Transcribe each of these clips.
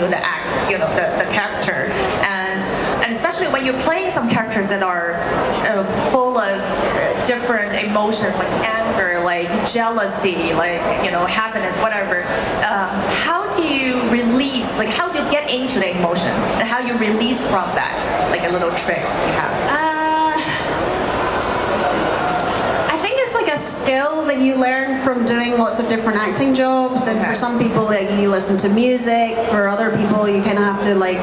the act, the character, and especially when you're playing some characters that are full of different emotions like anger, like jealousy, like happiness, whatever. How do you release? Like how do you get into the emotion and how you release from that? Like a little tricks you have. A skill that you learn from doing lots of different acting jobs, and for some people like you listen to music, for other people you kind of have to like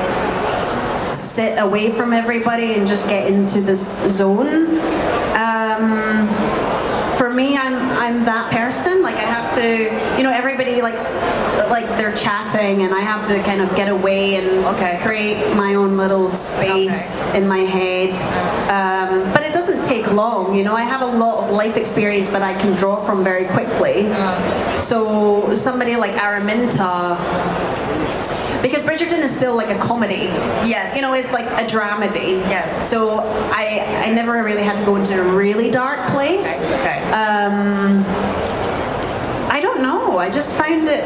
sit away from everybody and just get into this zone. For me, I'm that person. Like I have to, everybody like they're chatting, and I have to kind of get away and create my own little space in my head. But it doesn't take long. I have a lot of life experience that I can draw from very quickly. So somebody like Araminta. Because Bridgerton is still like a comedy. Yes. It's like a dramedy. Yes. So I never really had to go into a really dark place. Okay. I don't know. I just found it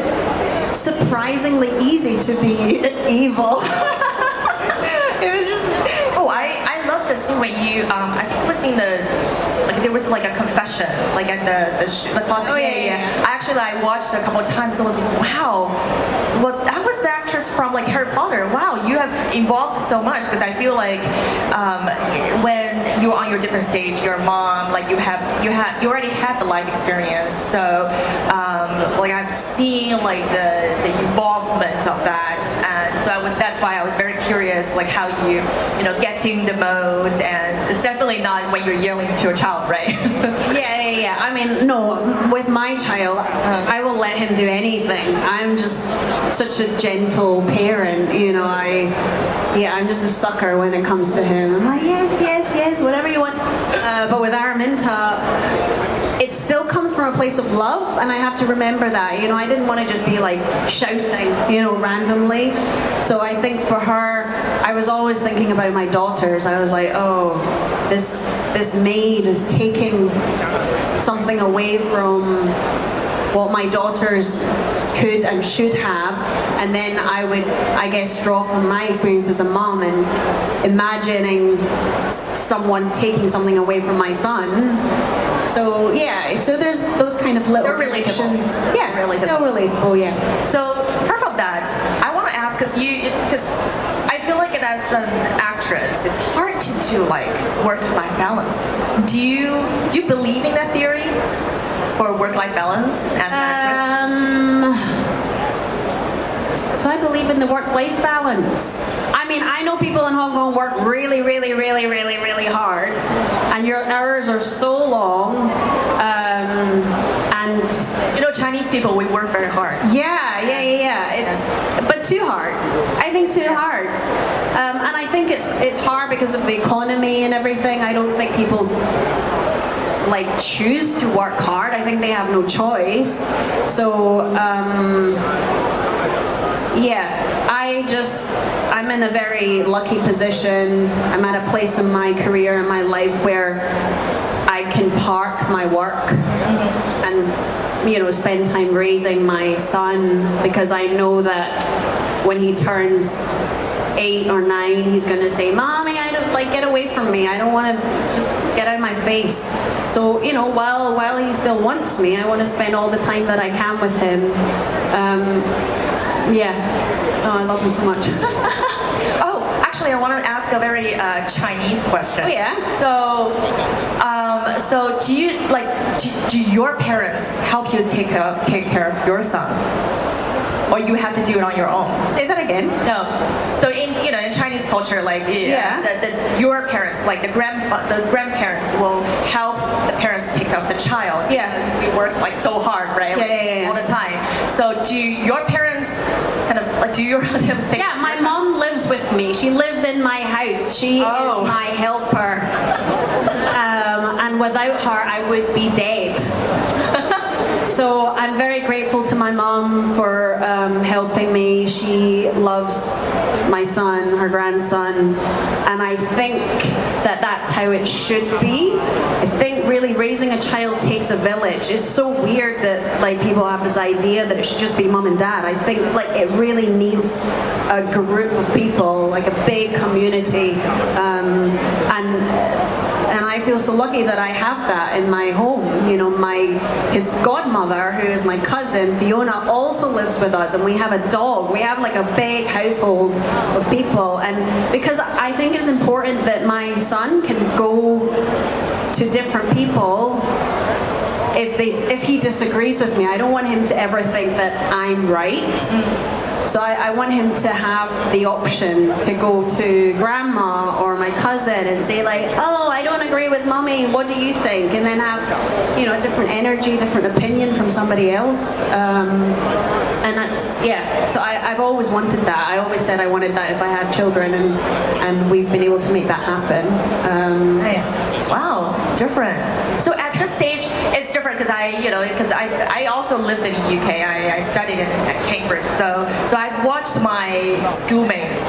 surprisingly easy to be evil. It was just. Oh, I love the scene when you. I think it was in there was like a confession, like at the closet. Oh yeah. I watched it a couple of times. And I was like, wow. Well, that was the actress from like Harry Potter. Wow, you have evolved so much. Because I feel like when you're on your different stage, your mom, like you already had the life experience. So like I've seen like the evolvement of that, and so that's why I was very curious, like how you getting the modes, and it's definitely not when you're yelling to your child, right? Yeah. I mean, no, with my child, I will let him do anything. I'm just such a gentle parent, I'm just a sucker when it comes to him. I'm like, yes, whatever you want. But with Araminta, it still comes from a place of love, and I have to remember that. I didn't want to just be like shouting, randomly. So I think for her, I was always thinking about my daughters. I was like, oh, this maid is taking something away from what my daughters could and should have, and then I would, I guess, draw from my experience as a mom and imagining someone taking something away from my son. So so there's those kind of little relatable. Yeah, still relatable. Yeah. So apart from that, I want to ask because I feel like as an actress, it's hard to do like work-life balance. Do you believe in that theory for work-life balance as an actress? Do I believe in the work-life balance? I mean, I know people in Hong Kong work really, really, really, really, really hard, and your hours are so long. And Chinese people, we work very hard. But too hard. I think too hard. And I think it's hard because of the economy and everything. I don't think people like choose to work hard. I think they have no choice. So I'm in a very lucky position. I'm at a place in my career, in my life, where I can park my work and spend time raising my son, because I know that when he turns 8 or 9, he's going to say, "Mommy, I don't get away from me. I don't want to just get out of my face." So while he still wants me, I want to spend all the time that I can with him. Oh, I love him so much. Oh, actually, I want to ask a very Chinese question. Oh yeah. So do you do your parents help you take care of your son, or you have to do it on your own? Say that again. No. So in Chinese culture, your parents, like the grandparents, will help the parents take care of the child. Yeah. Because we work like so hard, right? All the time. So do your parents do your relatives take? Yeah, my mom lives with me. She lives in my house. She is my helper. And without her, I would be dead. So I'm very grateful to my mom for helping me. She loves my son, her grandson, and I think that that's how it should be. I think really raising a child takes a village. It's so weird that like people have this idea that it should just be mom and dad. I think like it really needs a group of people, like a big community, and I feel so lucky that I have that in my home. You know, his godmother, who is my cousin, Fiona, also lives with us, and we have a dog. We have like a big household of people, and because I think it's important that my son can go to different people if he disagrees with me. I don't want him to ever think that I'm right. So I want him to have the option to go to grandma or my cousin and say like, oh, I don't agree with mommy, what do you think? And then have, you know, a different energy, different opinion from somebody else. And that's, yeah, so I've always wanted that. I always said I wanted that if I had children, and we've been able to make that happen. Nice. Wow, different. So at this stage, it's different because I also lived in the UK. I studied at Cambridge, so I've watched my schoolmates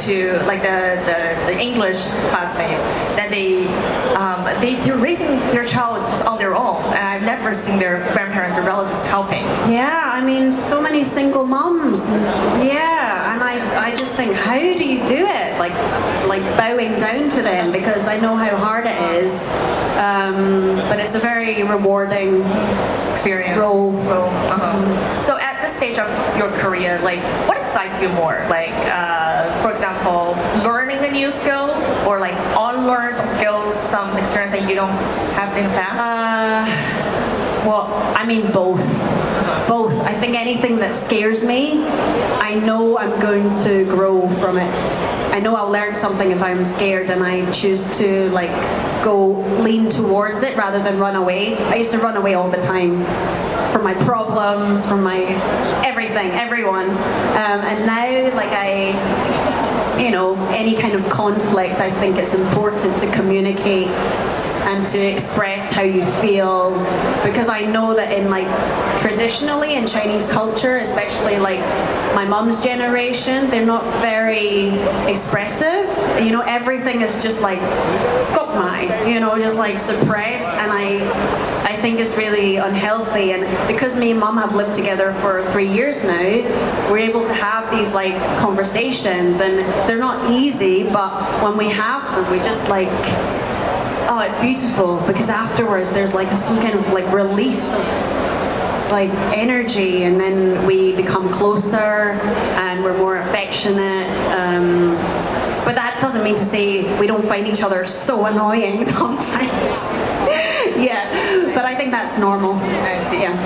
the English classmates that they're raising their child just on their own, and I've never seen their grandparents or relatives helping. Yeah, I mean, so many single moms. Yeah, and I just think, how do you do it? Like bowing down to them, because I know how hard it is. But it's a very rewarding Experience. role. So at this stage of your career, like what excites you more? Like, for example, learning a new skill, or like unlearn some skills, some experience that you don't have in the past? Well, I mean both. Both. I think anything that scares me, I know I'm going to grow from it. I know I'll learn something if I'm scared, and I choose to like go lean towards it rather than run away. I used to run away all the time from my problems, from my everything, everyone. And now, like any kind of conflict, I think it's important to communicate and to express how you feel, because I know that in like traditionally in Chinese culture, especially like my mom's generation, they're not very expressive. You know, everything is just like gokmai, you know, just like suppressed, and I think it's really unhealthy. And because me and mom have lived together for 3 years now, we're able to have these like conversations, and they're not easy, but when we have them, we just like, oh, it's beautiful, because afterwards there's like some kind of like release of like energy, and then we become closer and we're more affectionate. But that doesn't mean to say we don't find each other so annoying sometimes. Yeah, but I think that's normal. I see. Yeah.